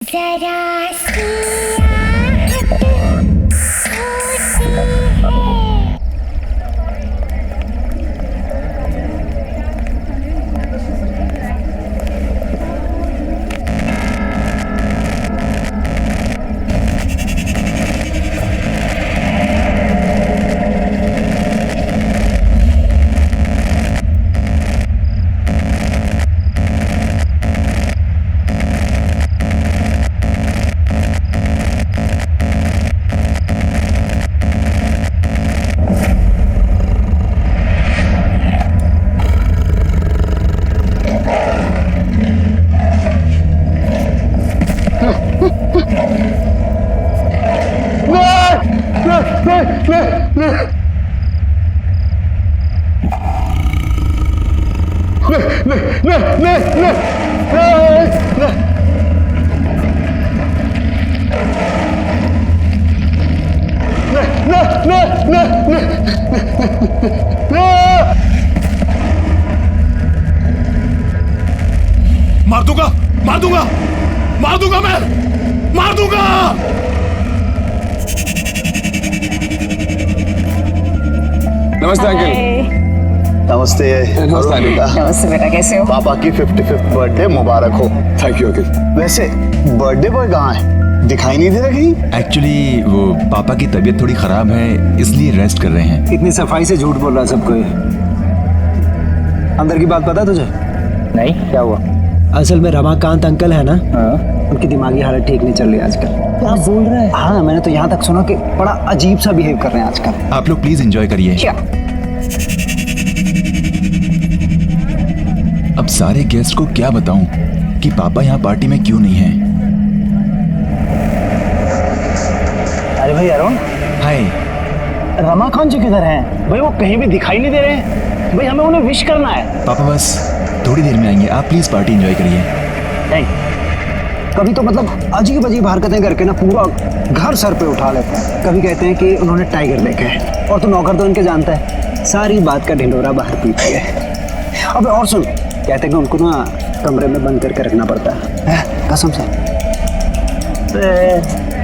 जरा सी आहट होती है। मार दूंगा, मार दूंगा, मार दूंगा, मैं मार दूंगा। नमस्ते अंकल। नमस्ते। नमस्ते अनिता। नमस्ते बेटा, कैसे हो? पापा की 55th बर्थडे मुबारक हो। Thank you uncle. वैसे बर्थडे बॉय कहाँ है? दिखाई नहीं दे रहा कहीं? एक्चुअली वो पापा की तबीयत थोड़ी खराब है, इसलिए रेस्ट कर रहे हैं। इतनी सफाई से झूठ बोल रहा है सबको ये। अंदर की बात पता है तुझे? नहीं, क्या हुआ? असल में रमाकांत अंकल है ना, हाँ? उनकी दिमागी हालत ठीक नहीं चल रही आजकल। क्या बोल रहे हैं? हाँ, मैंने तो यहाँ तक सुना कि बड़ा अजीब सा बिहेव कर रहे हैं आजकल। आप लोग प्लीज एंजॉय करिए। क्या? अब सारे गेस्ट को क्या बताऊं कि पापा यहाँ पार्टी में क्यों नहीं हैं। अरे भाई अरुण, हाय। रमाकांत जी किधर हैं? भाई वो कहीं भी दिखाई नहीं दे रहे हैं। भाई हमें उन्हें विश करना है। पापा बस थोड़ी देर में आएंगे, आप प्लीज पार्टी एंजॉय करिए। नहीं, कभी तो मतलब अजीब अजीब हरकतें करके ना पूरा घर सर पे उठा लेते हैं। कभी कहते हैं कि उन्होंने टाइगर देखा है, और तो नौकर तो इनके जानता है, सारी बात का ढिंडोरा बाहर पीती है। अबे और सुन, कहते हैं कि उनको ना कमरे में बंद करके रखना पड़ता है, कसम से।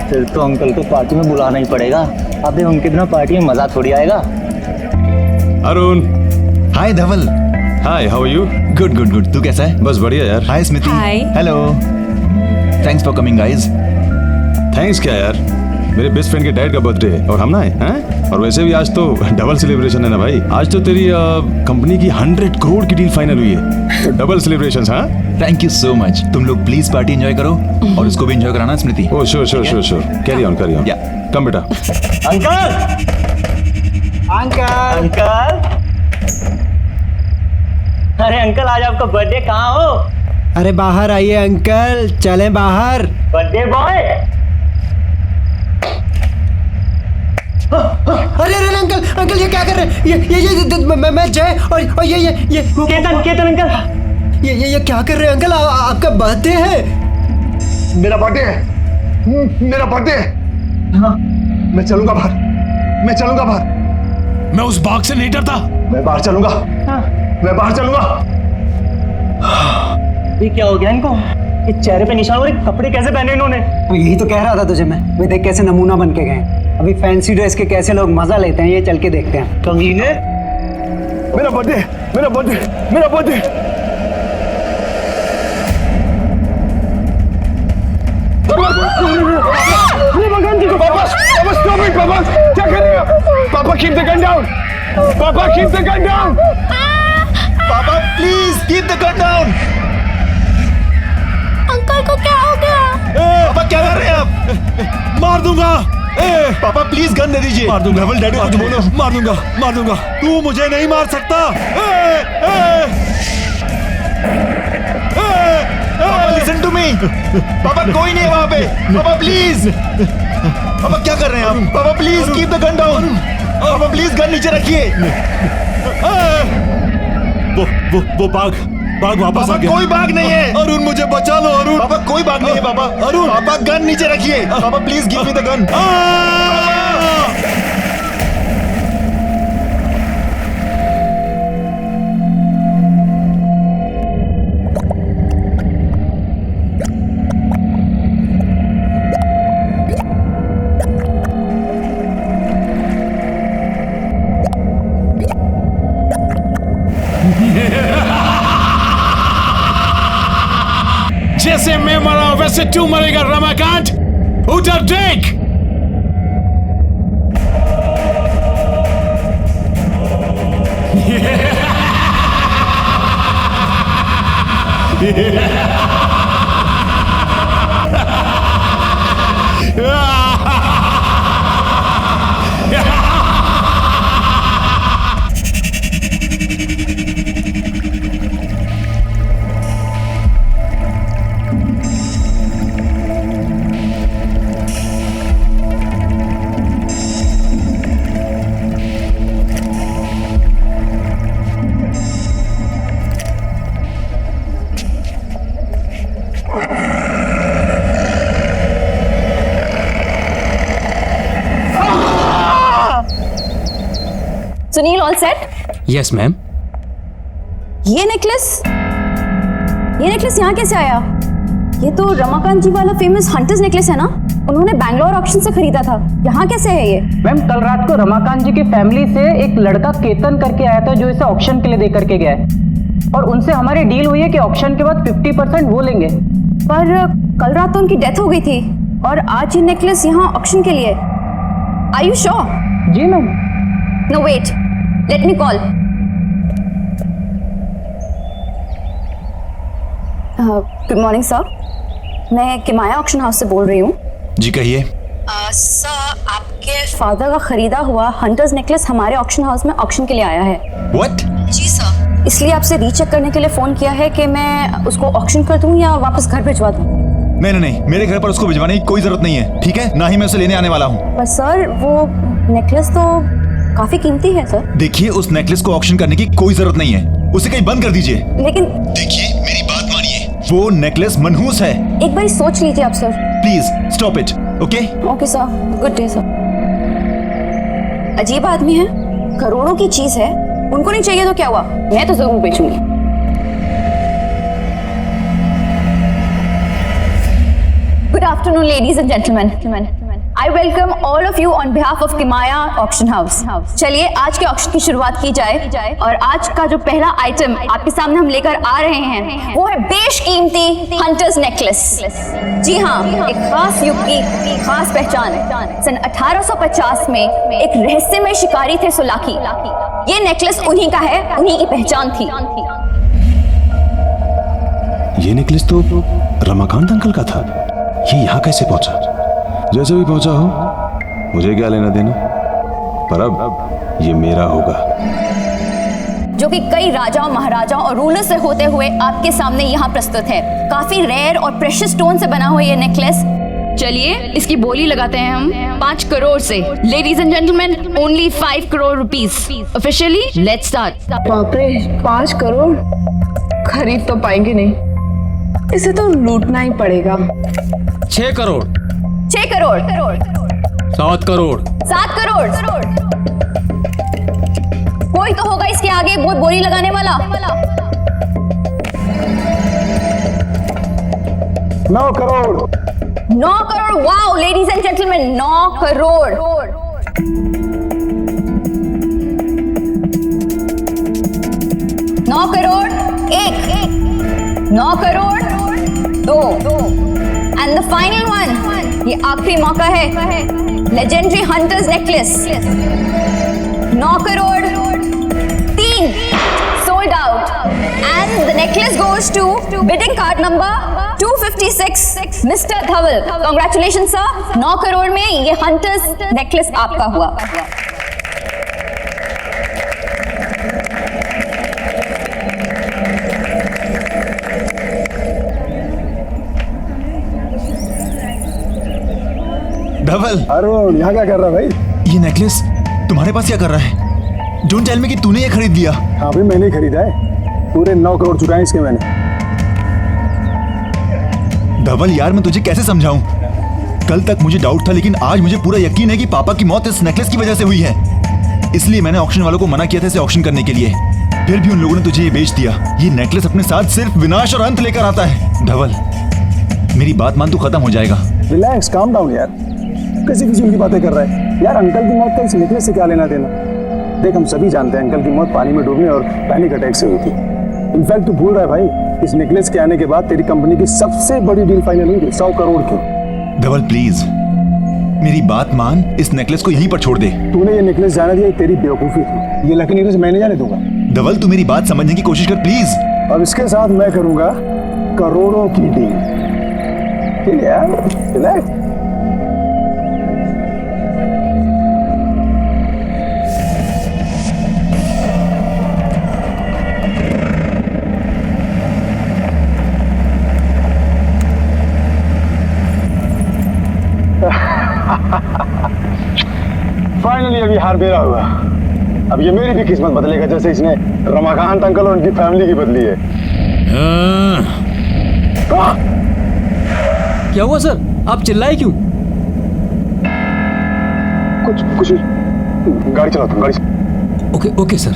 फिर तो अंकल को पार्टी में बुलाना ही पड़ेगा। अबे उनके बिना पार्टी में मजा थोड़ी आएगा। Arun, hi Dhawal. Hi, how are you? Good good good, तू कैसा है? बस बढ़िया यार। Hi Smiti. Hi. Hello. Thanks for coming guys. Thanks क्या यार, मेरे बेस्ट फ्रेंड के डैड का बर्थडे है और हम ना हैं। और वैसे भी आज तो डबल सेलिब्रेशन है ना भाई। आज तो तेरी कंपनी की 100 करोड़ की डील फाइनल हुई है, तो डबल सेलिब्रेशंस। हाँ, थैंक यू सो मच। तुम लोग प्लीज पार्टी एंजॉय करो और उसको भी एंजॉय कराना Smriti. Oh sure sure sure sure. Carry on, carry on. Yeah. Come बेटा। अंकल, अंकल, अंकल, अरे अंकल, आज आपका बर्थडे कहाँ हो? अरे बाहर आइए अंकल, चलें बाहर। Birthday boy. अरे अरे अंकल, अंकल ये क्या कर रहे हैं? मैं जय और ये केतन, केतन अंकल, ये क्या कर रहे हैं अंकल? आपका बर्थडे है। मेरा बर्थडे है, मेरा बर्थडे है। हाँ। मैं चलूंगा बाहर, मैं चलूंगा बाहर, मैं उस बाग से नहीं डरता। मैं बाहर चलूंगा, हाँ। मैं बाहर चलूंगा। ये क्या हो गया इनको? ये चेहरे पे निशान और ये कपड़े कैसे पहने इन्होंने? तो यही तो कह रहा था तुझे मैं। वे देख कैसे नमूना बन के गए। अभी फैंसी ड्रेस के कैसे लोग मजा लेते हैं, ये चल के देखते हैं। कमीने। मेरा बर्थडे, मेरा बर्थडे, मेरा बर्थडे। पापा स्टॉप इट। पापा क्या कर रहे हो? पापा कीप द गन डाउन, पापा कीप द गन डाउन। पापा please keep the gun down. Uncle को क्या हो गया? पापा क्या कर रहे हैं आप? मार दूंगा। पापा प्लीज गन दे दीजिए। मार दूंगा। धवल डैडी कुछ बोलो। मार दूंगा, मार दूंगा। तू मुझे नहीं मार सकता। पापा लिसन टू मी। पापा कोई नहीं है वहाँ पे। पापा प्लीज। पापा क्या कर रहे हैं आप? पापा please keep the gun down. पापा प्लीज गन नीचे रखिए। वो बाग वापस आ पापा गया। कोई बाग नहीं है। अरुण मुझे बचा लो अरुण। पापा कोई बाग नहीं है पापा। अरुण। पापा गन नीचे रखिए। पापा please give me the gun. तू मरेगा रमाकांत। उधर देख। Sunil all set? Yes ma'am. ये नेकलेस यहाँ कैसे आया? ये तो रमाकांत जी वाला फेमस हंटर्स नेकलेस है ना? उन्होंने बैंगलोर ऑक्शन से खरीदा था। यहाँ कैसे है ये? मैम कल रात को रमाकांत जी की फैमिली से एक लड़का केतन करके आया था जो इसे ऑक्शन के लिए दे करके गया है, और उनसे हमारी डील हुई है कि ऑक्शन के बाद 50% वो लेंगे। पर कल रात तो उनकी डेथ हो गई थी और आज ये नेकलेस यहाँ ऑक्शन के लिए। Are you sure? जी ma'am. No wait, let me call. Good morning sir, मैं किमाया ऑक्शन हाउस से बोल रही हूँ। जी कहिए। सर, आपके फादर का खरीदा हुआ हंटर्स नेकलेस हमारे ऑक्शन हाउस में ऑक्शन के लिए आया है। व्हाट? जी सर, इसलिए आपसे रीचेक करने के लिए फोन किया है कि मैं उसको ऑक्शन कर दूं या वापस घर भिजवा दूं। नहीं, मेरे घर पर उसको भिजवाने की कोई जरूरत नहीं है, ठीक है? ना ही मैं उसे लेने आने वाला हूँ। पर सर, वो नेकलेस तो काफी कीमती है सर। देखिए, उस नेकलेस को ऑक्शन करने की कोई जरूरत नहीं है, उसे कहीं बंद कर दीजिए। लेकिन देखिए, मेरी बात मानिए, वो नेकलेस मनहूस है। एक बार सोच लीजिए आप sir. Please stop it. Okay okay sir, good day sir. अजीब आदमी है, करोड़ों की चीज है, उनको नहीं चाहिए तो क्या हुआ, मैं तो जरूर बेचूंगी। Good afternoon ladies and gentleman, I welcome all of you on behalf of Kimaya Auction House. चलिए आज के ऑक्शन की शुरुआत की जाए और आज का जो पहला आइटम आपके सामने हम लेकर आ रहे हैं वो है बेशकीमती हंटर्स नेकलेस। जी हाँ, एक खास युग की खास पहचान। सन 1850 में एक रहस्यमय शिकारी थे सोलाकी। ये नेकलेस उन्हीं का है, उन्हीं की पहचान थी। ये नेकलेस तो रमाकांत अंकल का था। ये यहाँ कैसे पहुंचा? जैसे भी पहुंचा हो, मुझे क्या लेना देना, पर अब ये मेरा होगा। जो कि कई राजाओं, महाराजाओं और रूलर से होते हुए आपके सामने यहाँ प्रस्तुत है। काफी रेयर और प्रेशियस स्टोन से बना हुआ ये नेकलेस। चलिए इसकी बोली लगाते हैं हम 5 करोड़ से। Ladies and gentleman, only 5 crore rupees. Officially let's start. बाप रे, 5 करोड़ खरीद तो पाएंगे नहीं, इसे तो लूटना ही पड़ेगा। 6 करोड़। 6 करोड़। 7 करोड़। 7 करोड़। कोई तो होगा इसके आगे बहुत बोली लगाने वाला। 9 crore. 9 crore. Wow ladies and gentleman, 9 crore. 9 crore 1, 9 crore 2, and the final one, ये आखिरी मौका है। Legendary hunters necklace 9 crore 3, sold out, and the necklace goes to bidding card number 256, mister Dhaval. Congratulation sir, 9 crore में ये हंटर्स नेकलेस आपका हुआ। धवल, अरुण यहाँ क्या कर रहा है भाई? ये नेकलेस तुम्हारे पास क्या कर रहा है? डोंट टेल मी कि तूने ये खरीद लिया। हाँ भाई, मैंने खरीदा है। पूरे 9 करोड़ चुकाए इसके मैंने। धवल यार, मैं तुझे कैसे समझाऊं? कल तक मुझे डाउट था, लेकिन आज मुझे पूरा यकीन है कि पापा की मौत इस नेकलेस की वजह से हुई है। इसलिए मैंने ऑक्शन वालों को मना किया था इसे ऑक्शन करने के लिए, फिर भी उन लोगों ने तुझे ये बेच दिया। ये नेकलेस अपने साथ सिर्फ विनाश और अंत लेकर आता है। धवल, मेरी बात मान, तू खत्म हो जाएगा। रिलैक्स, काम डाउन यार। कैसी फिजूल की बातें कर रहा है यार? अंकल की मौत का इस नेकलेस से क्या लेना देना? देख, हम सभी जानते हैं अंकल की मौत पानी में डूबने और पैनिक अटैक से हुई थी। इनफैक्ट तू भूल रहा है भाई, इस नेकलेस के आने के बाद तेरी कंपनी की सबसे बड़ी डील फाइनल हुई 100 करोड़ की। धवल प्लीज मेरी बात मान, इस नेकलेस को यहीं पर छोड़ दे। तूने ये नेकलेस जाने दिया, तेरी बेवकूफी थी। ये लकी नेकलेस मैं नहीं जाने दूंगा। धवल तू मेरी बात समझने की कोशिश कर प्लीज। अब इसके साथ मैं करूंगा करोड़ों की डील। ठीक है यार, रिलैक्स। फाइनली अभी हार मेरा हुआ। अब ये मेरी भी किस्मत बदलेगा, जैसे इसने रमाकांत अंकल और उनकी फैमिली की बदली है। क्या हुआ सर, आप चिल्लाए क्यों? कुछ गाड़ी चलाओ तुम, गाड़ी। Okay okay sir.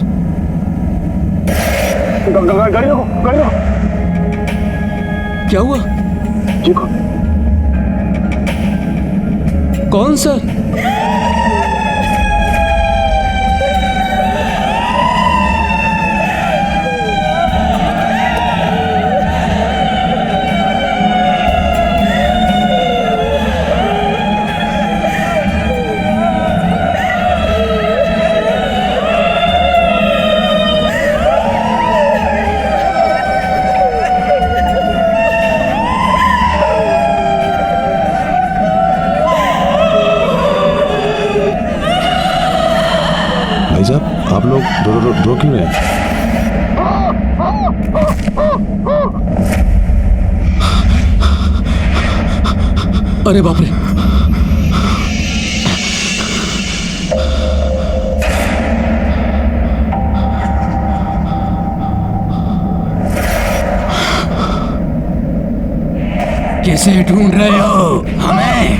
गाड़ी रोको, गाड़ी रोको। क्या हुआ? देखो कौन सर? भाई साहब आप लोग दो क्यों हैं? अरे बाप रे, कैसे ढूंढ रहे हो हमें?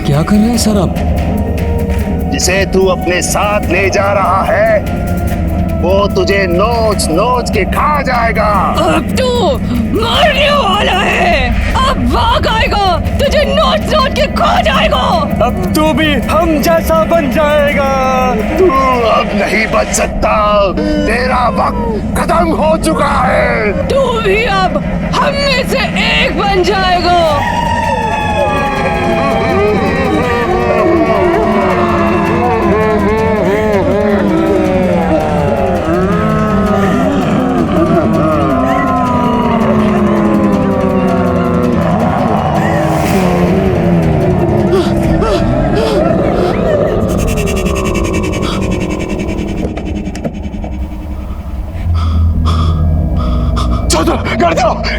क्या कर रहे हैं सर आप? जिसे तू अपने साथ ले जा रहा है वो तुझे नोच नोच के खा जाएगा। अब तू मरने वाला है, अब भाग आएगा, तुझे नोच नोच के खा जाएगा। अब तू भी हम जैसा बन जाएगा। तू अब नहीं बच सकता, तेरा वक्त खत्म हो चुका है। तू भी अब हम में से एक बन जाएगा।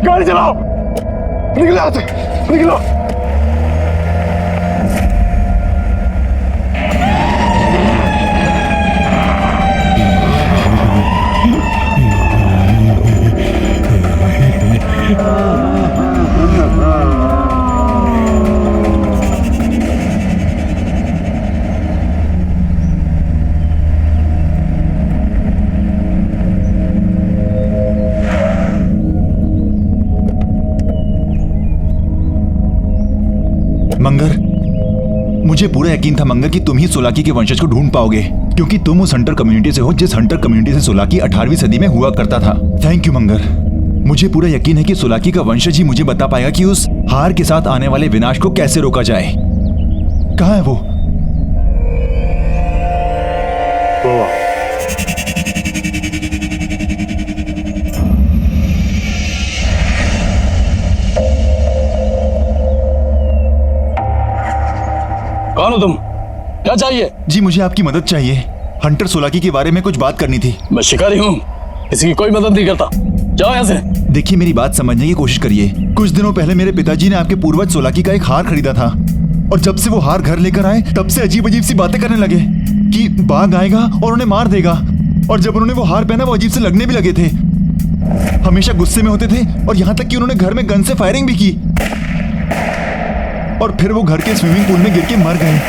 गाड़ी चलाओ, निकलो यहाँ से, निकलो। मंगर, मुझे पूरा यकीन था मंगर कि तुम ही सोलाकी के वंशज को ढूंढ पाओगे, क्योंकि तुम उस हंटर कम्युनिटी से हो जिस हंटर कम्युनिटी से सोलाकी 18वीं सदी में हुआ करता था। थैंक यू मंगर। मुझे पूरा यकीन है कि सोलाकी का वंशज ही मुझे बता पाएगा कि उस हार के साथ आने वाले विनाश को कैसे रोका जाए। कहाँ है वो? कौन हो तुम? क्या चाहिए? जी मुझे आपकी मदद चाहिए। हंटर सोलाकी के बारे में कुछ बात करनी थी। मैं शिकारी हूँ, किसी की कोई मदद नहीं करता। जाओ यहाँ से। देखिए मेरी बात समझने की कोशिश करिए। कुछ दिनों पहले मेरे पिताजी ने आपके पूर्वज सोलाकी का एक हार खरीदा था, और जब से वो हार घर लेकर आए तब से अजीब अजीब सी बातें करने लगे कि बाघ आएगा और उन्हें मार देगा। और जब उन्होंने वो हार पहना वो अजीब से लगने भी लगे थे, हमेशा गुस्से में होते थे, और यहाँ तक कि उन्होंने घर में गन से फायरिंग भी की, और फिर वो घर के स्विमिंग पूल में गिर के मर गए।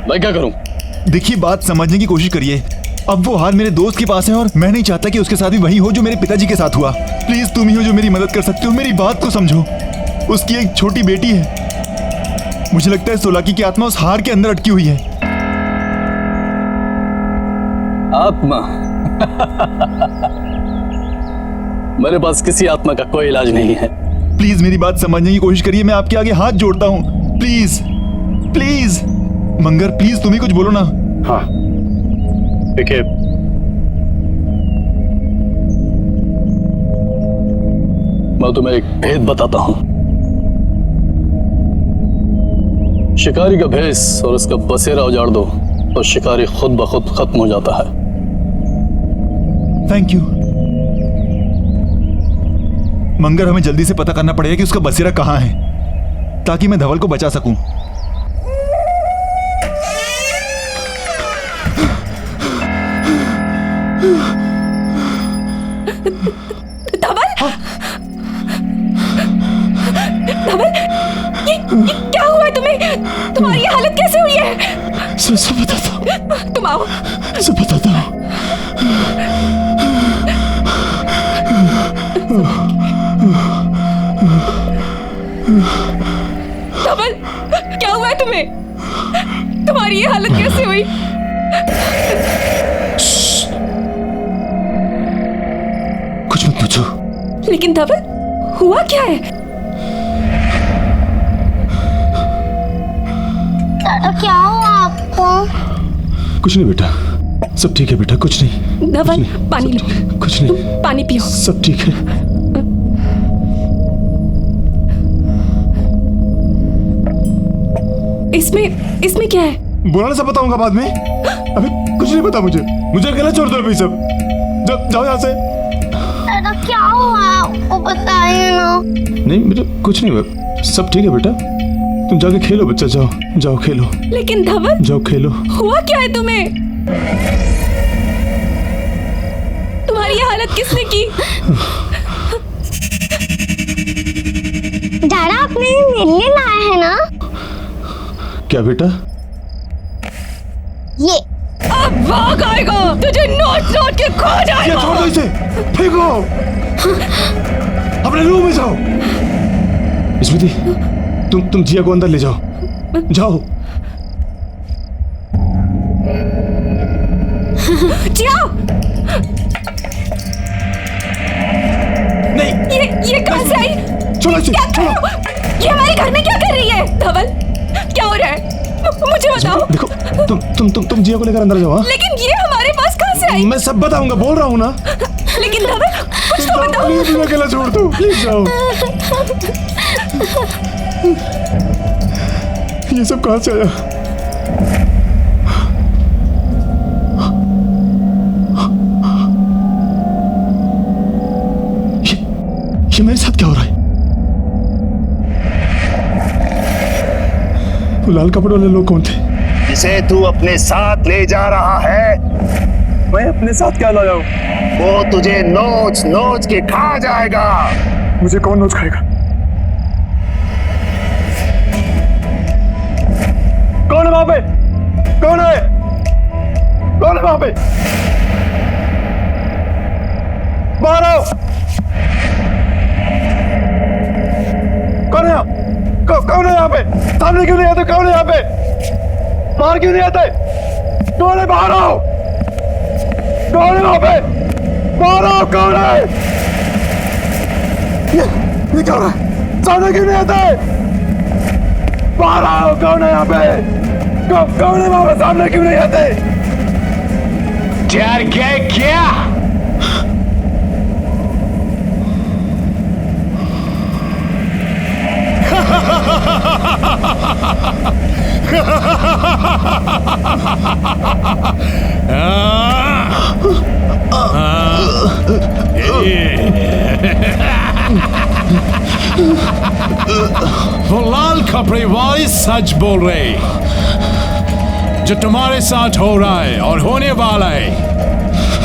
मैं क्या करूं? देखिए बात समझने की कोशिश करिए। अब वो हार मेरे दोस्त के पास है और मैं नहीं चाहता कि उसके साथ भी वही हो जो मेरे पिताजी के साथ हुआ। प्लीज तुम ही हो जो मेरी मदद कर सकते हो, मेरी बात को समझो। उसकी एक छोटी बेटी है। मुझे लगता है सोलाकी की आत्मा उस हार के अंदर अटकी हुई है। आत्मा? मेरे पास किसी आत्मा का कोई इलाज नहीं है। प्लीज मेरी बात समझने की कोशिश करिए, मैं आपके आगे हाथ जोड़ता हूँ। प्लीज प्लीज मंगर, प्लीज तुम ही कुछ बोलो ना। हाँ देखिए, मैं तुम्हें एक भेद बताता हूं। शिकारी का भेस और उसका बसेरा उजाड़ दो तो शिकारी खुद ब खुद खत्म हो जाता है। थैंक यू मंगर, हमें जल्दी से पता करना पड़ेगा कि उसका बसेरा कहाँ है ताकि मैं धवल को बचा सकूं। धवल, ये क्या हुआ है तुम्हें? तुम्हारी ये हालत कैसे हुई है? सब बताता हूँ। तुम आओ। सब बताता हूँ। धवल, क्या हुआ है तुम्हें? तुम्हारी ये हालत कैसे हुई? कुछ मत पूछो। लेकिन धवल, हुआ क्या है? दादा क्या हुआ आपको? कुछ नहीं बेटा, सब ठीक है बेटा, कुछ नहीं। धवल, पानी लो। कुछ नहीं, पानी पियो। सब ठीक है। इसमें क्या है? बोला ना, सब बताऊंगा बाद में। अभी कुछ नहीं पता मुझे अकेला छोड़ दो अभी सब। जाओ यहाँ से। दादा क्या हुआ आपको बताइए ना। नहीं बेटा, कुछ नहीं हुआ, सब ठीक है बेटा। तुम जाके खेलो बच्चा, जाओ खेलो। लेकिन धवल, जाओ खेलो। हुआ क्या है तुम्हें? तुम्हारी ये हालत किसने की? दादा आपने मेरे लिए लाया है ना? क्या बेटा? ये अब भाग आएगा, तुझे नोच के खो जाएगा। ये छोड़ दो इसे, फेंको। अपने रूम में जाओ। स्मृति, तुम जिया को अंदर ले जाओ। जिया, नहीं, ये कहां से आई? छोड़ो इसे, छोड़ो। ये हमारे घर में क्या कर रही है? धवल, क्या हो रहा है? मुझे बताओ। देखो, तुम जिया को लेकर अंदर जाओ। लेकिन ये हमारे पास कहां से आई? मैं सब बताऊंगा, बोल रहा हूँ ना। लेकिन धवल, कुछ तो बताओ। प्लीज मुझे अकेला छोड़ दो, प्लीज जाओ। ये सब कहां से आया? ये मेरे साथ क्या हो रहा है? वो लाल कपड़े वाले लोग कौन थे? जिसे तू अपने साथ ले जा रहा है। मैं अपने साथ क्या लाया हूं? वो तुझे नोच के खा जाएगा। मुझे कौन नोच खाएगा? कौन है वहां पे? कौन है वहां पे? बाहर आओ। कौन है यहाँ पे? सामने क्यों नहीं आते? कौन है यहाँ पे? बाहर क्यों नहीं आते? कौन है? बाहर आओ। कौन है वहां पे? बाहर आओ। कौन है? ये क्या हो रहा है? सामने क्यों नहीं आते? बाहर आओ। कौन है यहाँ पे? कौन है वहां पे? सामने क्यों नहीं आते? डर गए क्या? वो लाल कपड़े वाली सच बोल रहे। जो तुम्हारे साथ हो रहा है और होने वाला है,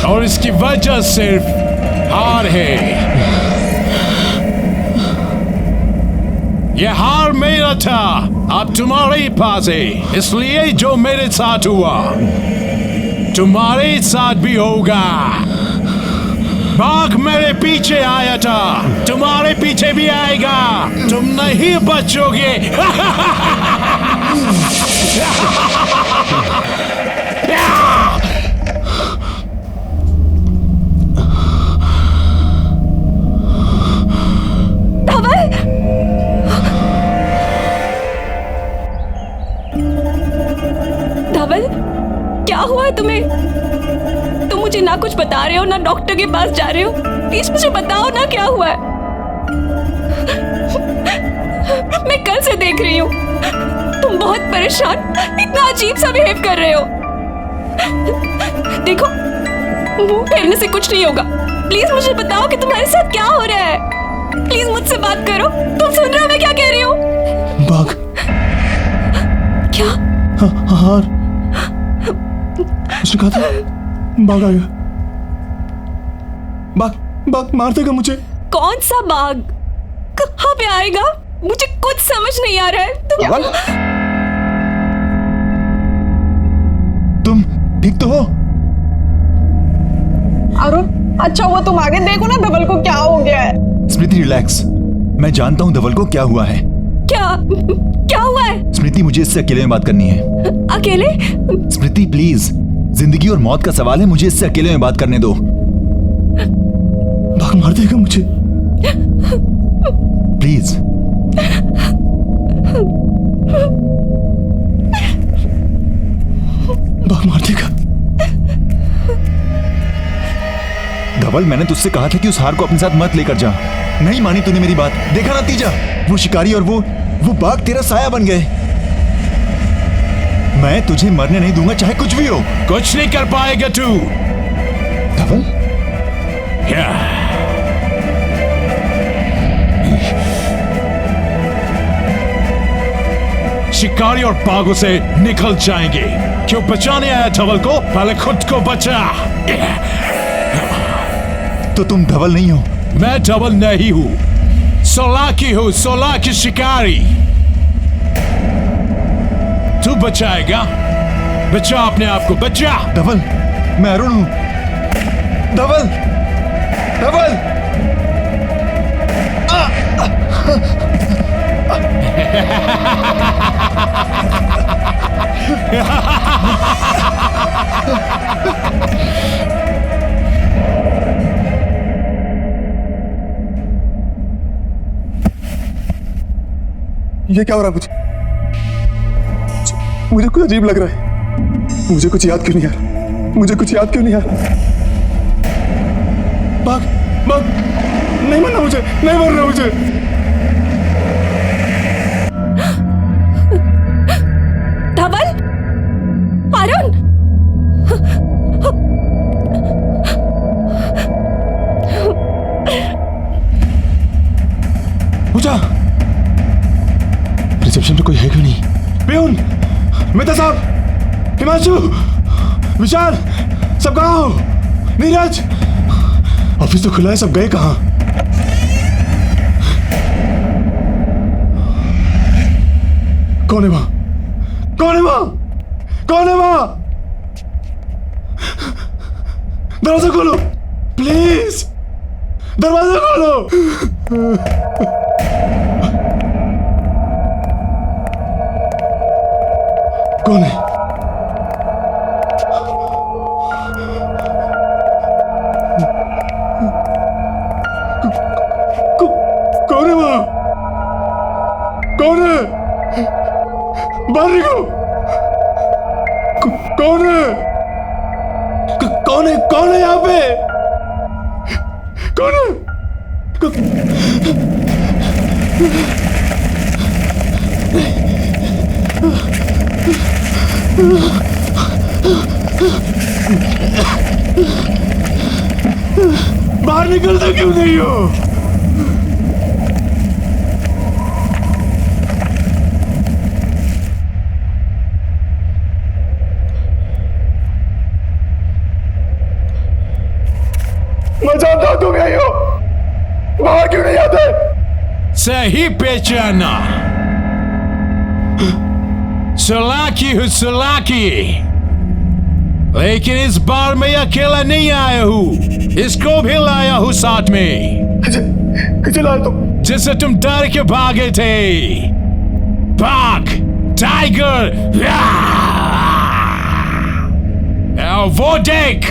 और इसकी वजह सिर्फ हार है। ये हार मेरा था, अब तुम्हारे पास है। इसलिए जो मेरे साथ हुआ तुम्हारे साथ भी होगा। बाघ मेरे पीछे आया था, तुम्हारे पीछे भी आएगा, तुम नहीं बचोगे। धवल, क्या हुआ है तुम्हें? तुम मुझे ना कुछ बता रहे हो ना डॉक्टर के पास जा रहे हो। प्लीज मुझे बताओ ना क्या हुआ है। मैं कल से देख रही हूँ तुम बहुत परेशान, इतना अजीब सा बिहेव कर रहे हो। देखो, मुंह फेरने से कुछ नहीं होगा। प्लीज मुझे बताओ कि तुम्हारे साथ क्या हो रहा है। प्लीज मुझसे बात करो। तुम सुन रहे हो मैं क्या कह रही हूँ? बाघ। क्या? हार। उसने कहा था बाघ आएगा। बाघ मार देगा मुझे। कौन सा बाघ? कहाँ पे आएगा? मुझे कुछ समझ नहीं आ रहा है। तुम ठीक तो हो? अरुण, अच्छा हुआ तुम आगे देखो ना धवल को क्या हो गया है। स्मृति रिलैक्स, मैं जानता हूँ धवल को क्या हुआ है। क्या हुआ है? स्मृति, मुझे इससे अकेले में बात करनी है। अकेले? स्मृति प्लीज, जिंदगी और मौत का सवाल है, मुझे इससे अकेले में बात करने दो। बाघ मार देगा मुझे, प्लीज। बाघ मार देगा। धवल, मैंने तुझसे कहा था कि उस हार को अपने साथ मत लेकर जा। नहीं मानी तूने मेरी बात। देखा नतीजा, वो शिकारी और वो बाघ तेरा साया बन गए। मैं तुझे मरने नहीं दूंगा, चाहे कुछ भी हो। कुछ नहीं कर पाएगा तू। धवल, शिकारी और बाघों से निकल जाएंगे। क्यों बचाने आया धवल को? पहले खुद को बचा। तो तुम धवल नहीं हो? मैं धवल नहीं हूं, सोलाकी हूं, सोलाकी शिकारी। तू बचाएगा? बचा अपने आप को, बचा। धवल, मैं अरुण हूं। धवल, धवल। ये क्या हो रहा है? मुझे कुछ अजीब लग रहा है। मुझे कुछ याद क्यों नहीं आ रहा? मुझे कुछ याद क्यों नहीं आ रहा? बाघ, नहीं मरना मुझे, नहीं मरना मुझे। धवल, अरुण, पूजा, रिसेप्शन पे कोई है क्यों नहीं? पियून, मेहता साहब, हिमांशु, विशाल, सब कहाँ हो? नीरज, ऑफिस तो खुला है, सब गए कहाँ? कौन है वहां? कौन है वहां? कौन है वहां? दरवाजा खोलो प्लीज, दरवाजा खोलो। कौन है? कौन है वहां? कौन है? बाहर निकलो। कौन है? कौन है? कौन है यहाँ पे? कौन है? बाहर निकलता क्यों नहीं हो? मैं जानता हूं तुम यही हो, बाहर क्यों नहीं आते? सही पहचाना, सोलाकी हूँ, सोलाकी। लेकिन इस बार मैं अकेला नहीं आया हूँ। इसको भी लाया हूँ साथ में। चला तुम जिससे तुम डर के भागे थे। भाग टाइगर। वो देख।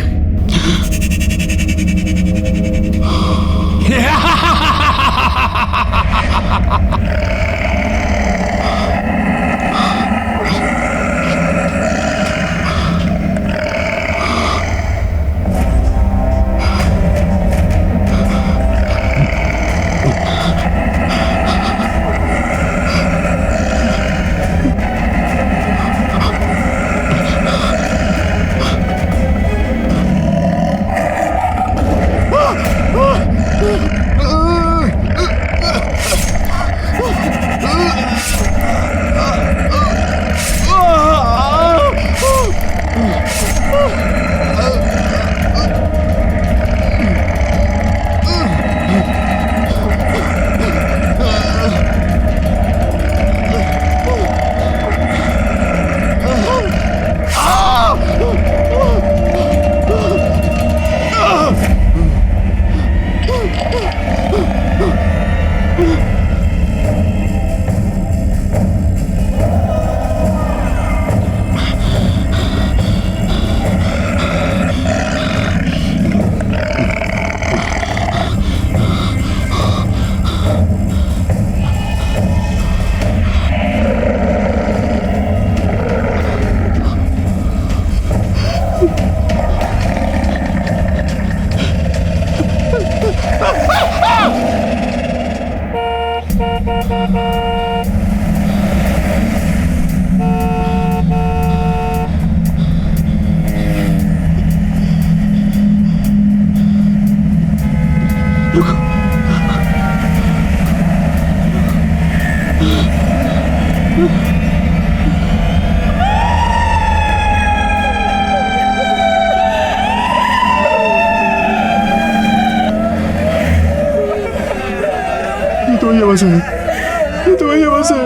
तो ये बस है, तो ये बस है।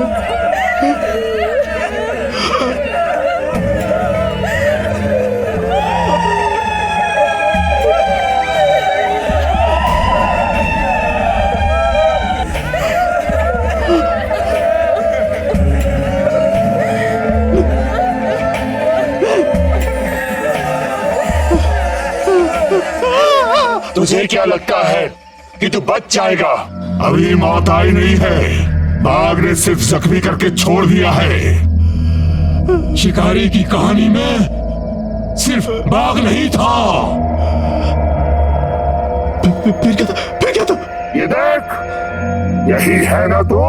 तुझे क्या लगता है कि तू बच जाएगा? अभी मौत आई नहीं है, बाघ ने सिर्फ जख्मी करके छोड़ दिया है। शिकारी की कहानी में सिर्फ बाघ नहीं था। फिर क्या था? ये देख, यही है ना तू?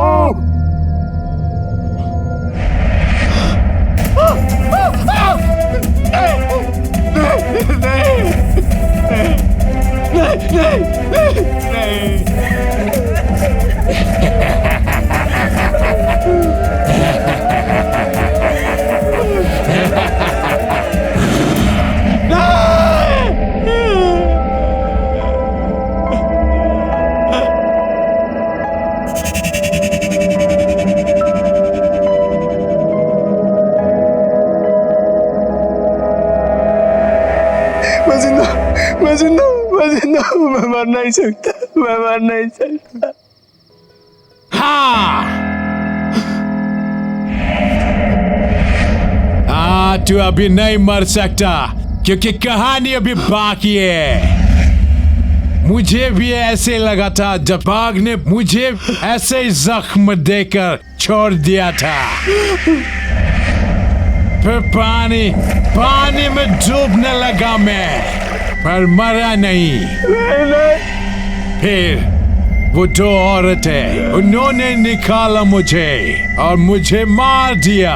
मैं मर नहीं सकता, मैं मर नहीं सकता। हाँ, तू अभी नहीं मर सकता क्योंकि कहानी अभी बाकी है। मुझे भी ऐसे लगा था जब बाघ ने मुझे ऐसे जख्म देकर छोड़ दिया था। फिर पानी में डूबने लगा मैं, पर मरा नहीं। फिर वो दो औरतें, उन्होंने निकाला मुझे और मुझे मार दिया।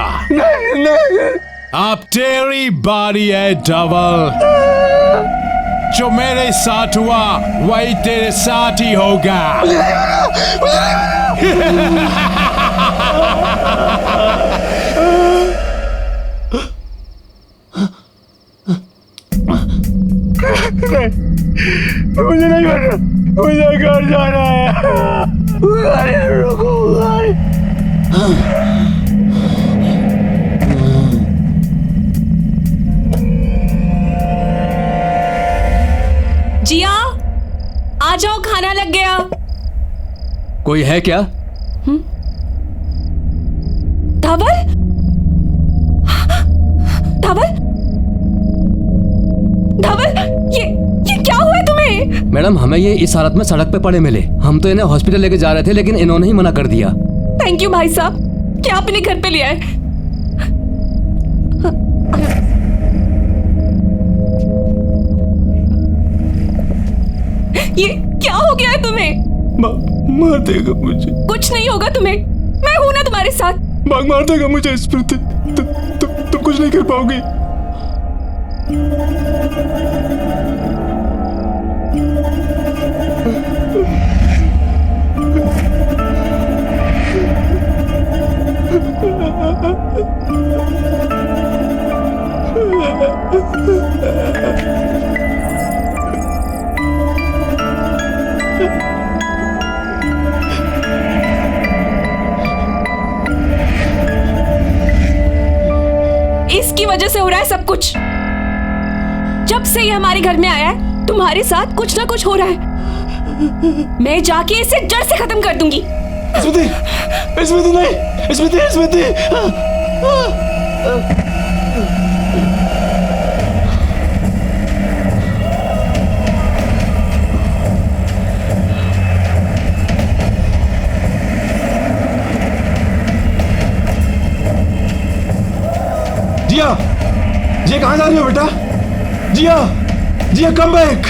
अब तेरी बारी है डबल। जो मेरे साथ हुआ वही तेरे साथ ही होगा। मुझे नहीं करना, मुझे घर जाना है। रुको जिया। जाओ, खाना लग गया। कोई है क्या? धवल, धवल, धवल, ये क्या हुआ है तुम्हें? मैडम, हमें ये इस हालत में सड़क पे पड़े मिले। हम तो इन्हें हॉस्पिटल लेके जा रहे थे, लेकिन इन्होंने ही मना कर दिया। थैंक यू भाई साहब, क्या आपने घर पे लिया है। ये क्या हो गया है तुम्हें? मार देगा मुझे। कुछ नहीं होगा तुम्हें, मैं हूं ना तुम्हारे साथ। मार देगा मुझे स्मृति, तुम कुछ नहीं कर पाओगी। इसकी वजह से हो रहा है सब कुछ। जब से ये हमारे घर में आया है, तुम्हारे साथ कुछ ना कुछ हो रहा है। मैं जाके इसे जड़ से खत्म कर दूंगी। स्मृति, स्मृति नहीं, स्मृति, स्मृति। जिया, जिया कहाँ जा रही हो बेटा? जिया, जिया कम बैक।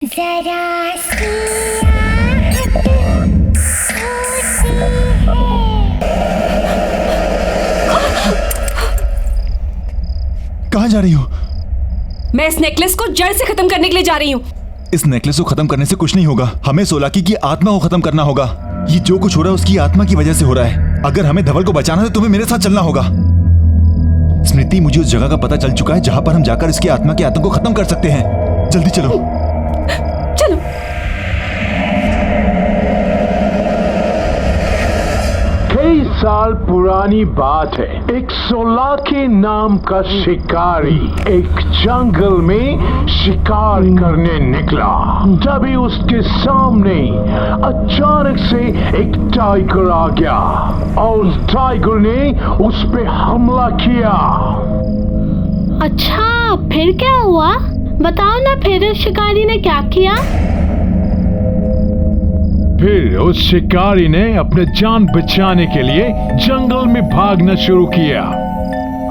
जरा कहाँ जा रही हो? मैं इस नेकलेस को जड़ से खत्म करने के लिए जा रही हूँ। इस नेकलेस को खत्म करने से कुछ नहीं होगा। हमें सोलाकी की आत्मा को खत्म करना होगा। ये जो कुछ हो रहा है उसकी आत्मा की वजह से हो रहा है। अगर हमें धवल को बचाना है तो तुम्हें मेरे साथ चलना होगा। स्मृति, मुझे उस जगह का पता चल चुका है जहां पर हम जाकर इसकी आत्मा के आतंक को खत्म कर सकते हैं। जल्दी चलो। चलो। कई साल पुरानी बात है। एक सोलाकी नाम का शिकारी एक जंगल में शिकार करने निकला। तभी उसके सामने अचानक से एक टाइगर आ गया और उस टाइगर ने उस पे हमला किया। अच्छा, फिर क्या हुआ? बताओ ना, फिर उस शिकारी ने क्या किया? फिर उस शिकारी ने अपने जान बचाने के लिए जंगल में भागना शुरू किया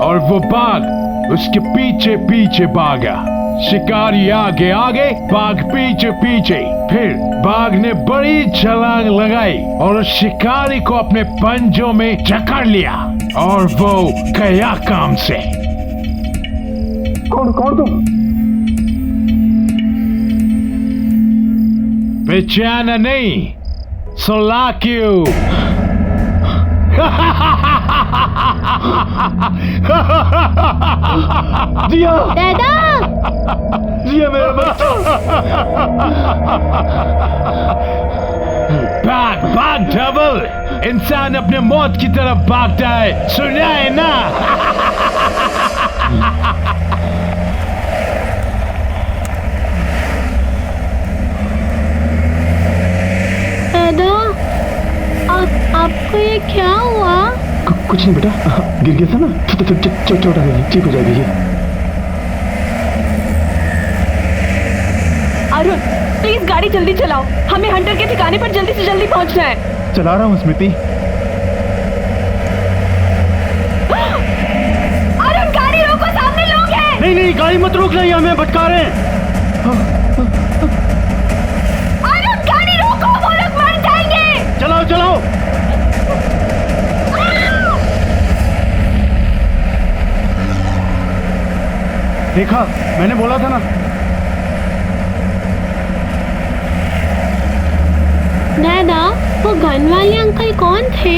और वो बाघ उसके पीछे पीछे भागा। शिकारी आगे आगे, बाघ पीछे पीछे। फिर बाघ ने बड़ी छलांग लगाई और उस शिकारी को अपने पंजों में जकड़ लिया और वो गया काम से। कौन तुम? पहचाना नहीं? सोलाकियो। जिया, दादा, जिया मेरा बच्चा। भाग धवल, इंसान अपने मौत की तरफ भागता है, सुना है ना? आपको ये क्या हुआ? कुछ नहीं बेटा, गिर गया था ना, चोट आ गई, ठीक हो जाएगी ये। अरुण, प्लीज गाड़ी जल्दी चलाओ, हमें हंटर के ठिकाने पर जल्दी से जल्दी पहुंचना है। चला रहा हूँ स्मृति। अरुण, गाड़ी रोको, सामने लोग हैं। नहीं, गाड़ी मत रोक, नहीं हमें भटका रहे हैं। अरुण, गाड़ी रोको, वो लोग मर जाएंगे। चलाओ। देखा, मैंने बोला था ना। दादा, वो गन वाले अंकल कौन थे?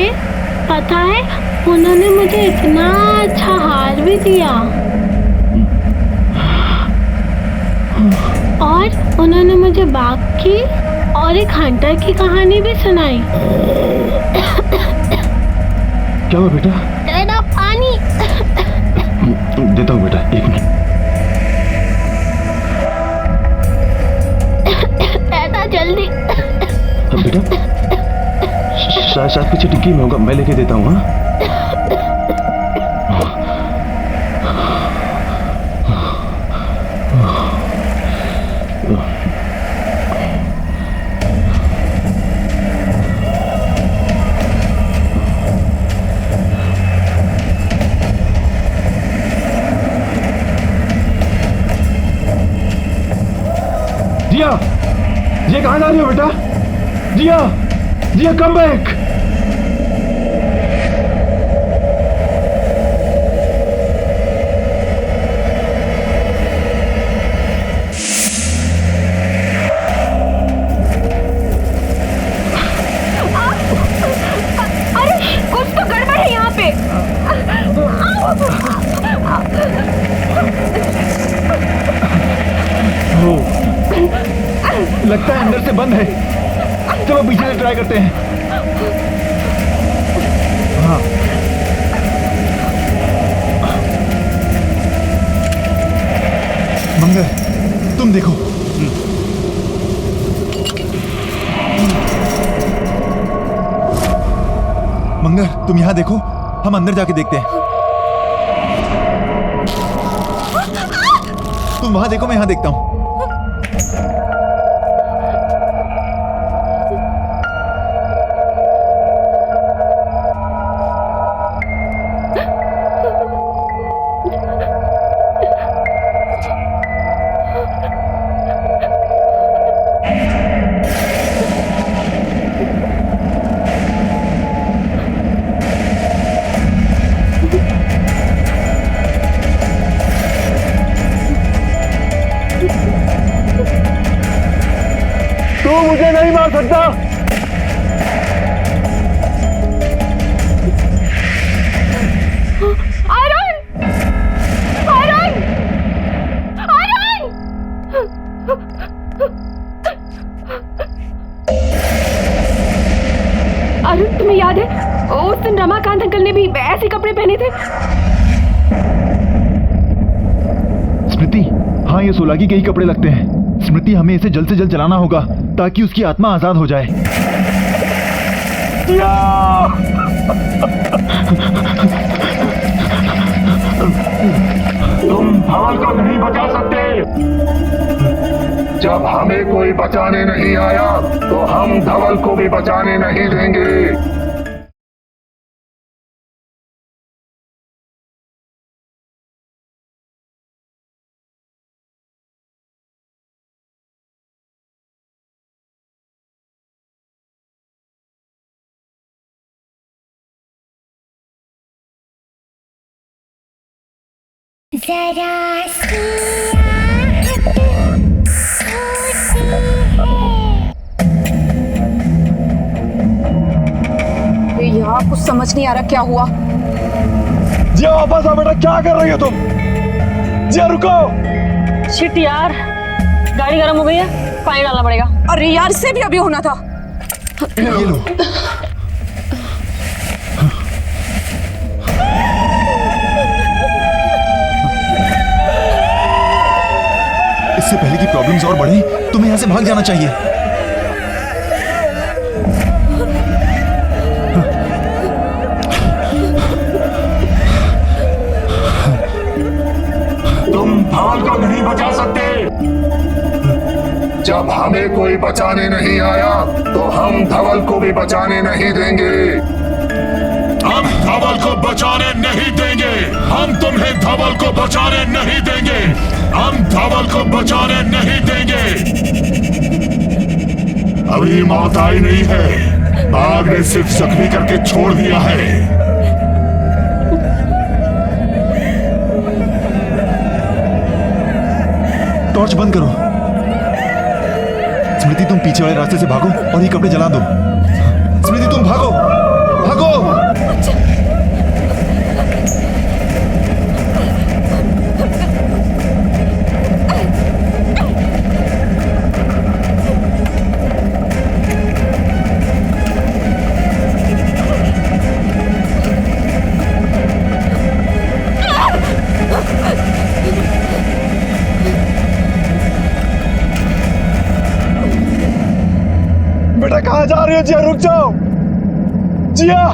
पता है, उन्होंने मुझे इतना अच्छा हार भी दिया और उन्होंने मुझे बाघ की और एक हंटर की कहानी भी सुनाई। क्या हुआ बेटा? तेरा पानी। देता हूँ बेटा, 1 मिनट। बेटा जल्दी। बेटा शायद पीछे टिक्की में होगा, मैं लेके देता हूँ। हाँ जिया, जिया कहाँ जा रही हो बेटा? जिया, जिया कम बैक। अरे कुछ तो गड़बड़ है यहाँ पे। लगता है अंदर से बंद है। चलो पीछे से ट्राई करते हैं। हाँ मंगर, तुम देखो। मंगर तुम यहाँ देखो, हम अंदर जाके देखते हैं। तुम वहां देखो, मैं यहाँ देखता हूँ। तू मुझे नहीं मार सकता। आयरन! आयरन! आयरन! अरुण, तुम्हें याद है उस दिन रमाकांत अंकल ने भी ऐसे कपड़े पहने थे? स्मृति, हाँ ये सोलागी के ही कपड़े लगते हैं। स्मृति, हमें इसे जल्द से जल्द जलाना होगा ताकि उसकी आत्मा आजाद हो जाए। तुम धवल को नहीं बचा सकते। जब हमें कोई बचाने नहीं आया तो हम धवल को भी बचाने नहीं देंगे। यहाँ कुछ समझ नहीं आ रहा क्या हुआ। जिया वापस आ बेटा, क्या कर रही हो तुम? जिया रुको। शिट यार, गाड़ी गर्म हो गई है, पानी डालना पड़ेगा। अरे यार, इससे भी अभी होना था। ये लो। इससे पहले कि प्रॉब्लम्स और बढ़े, तुम्हें यहाँ से भाग जाना चाहिए। तुम धवल को नहीं बचा सकते। जब हमें कोई बचाने नहीं आया तो हम धवल को भी बचाने नहीं देंगे। हम धवल को बचाने नहीं देंगे। हम तुम्हें धवल को बचाने नहीं देंगे। हम धवल को बचाने नहीं देंगे। अभी मौत आई नहीं है, बाघ ने सिर्फ जख्मी करके छोड़ दिया है। टॉर्च बंद करो। स्मृति, तुम पीछे वाले रास्ते से भागो और ये कपड़े जला दो। स्मृति, तुम भागो, भागो। आ रही हो जिया, रुक जाओ जिया।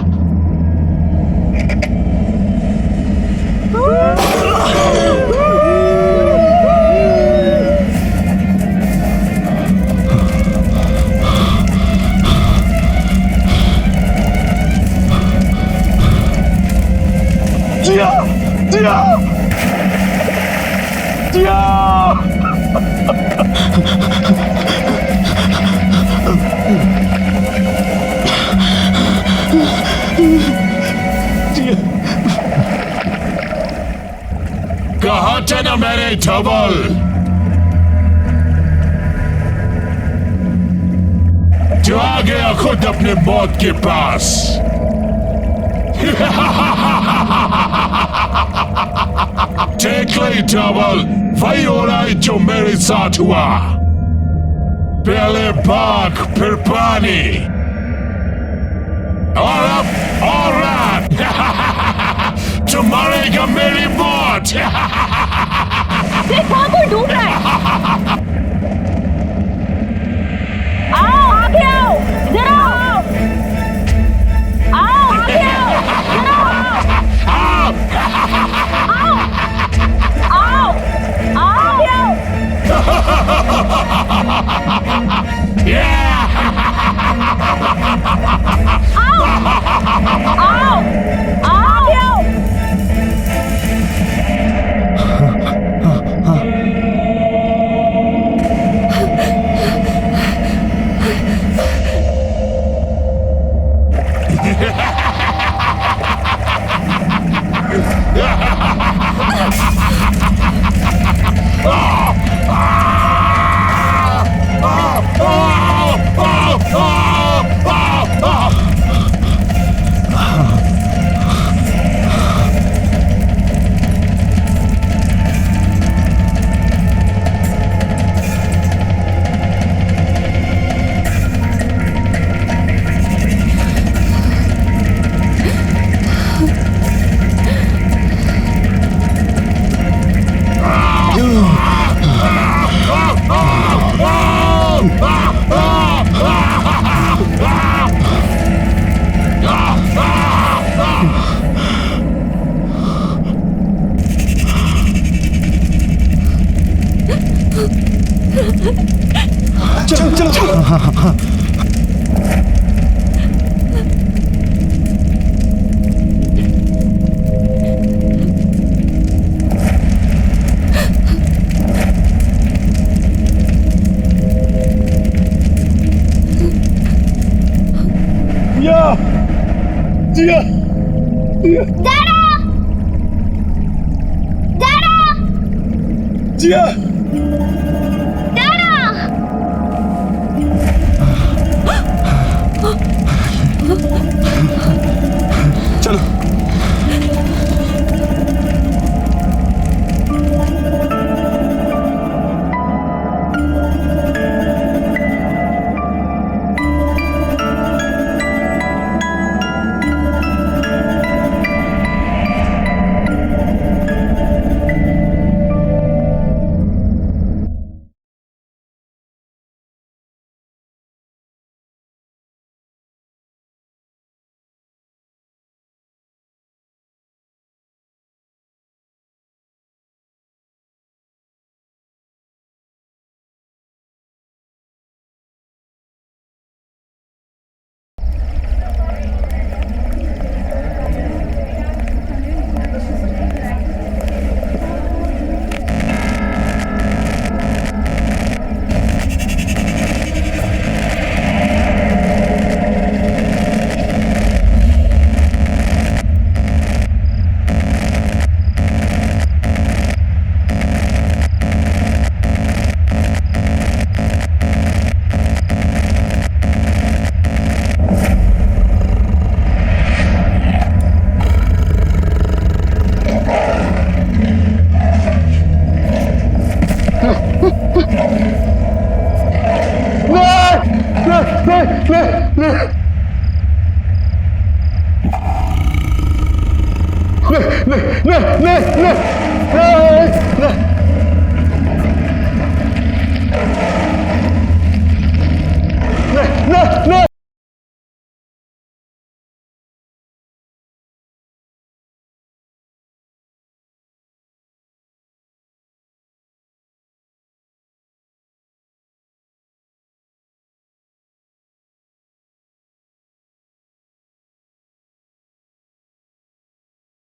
जिया जिया जिया। कहा था ना मैंने धवल, जो आ गया खुद अपने मौत के पास। देख ले धवल, वही हो रहा है जो मेरे साथ हुआ। पहले भाग फिर पानी और अब और रात। तुम्हारे का मेरी मौत। देख वहां कोई डूब रहा है। आओ आगे आओ, इधर आओ, आओ आगे आओ, इधर आओ, आओ आओ आगे आओ। आओ आगे आओ। चलो चलो। हाँ। जिया जिया जिया चलो। नहीं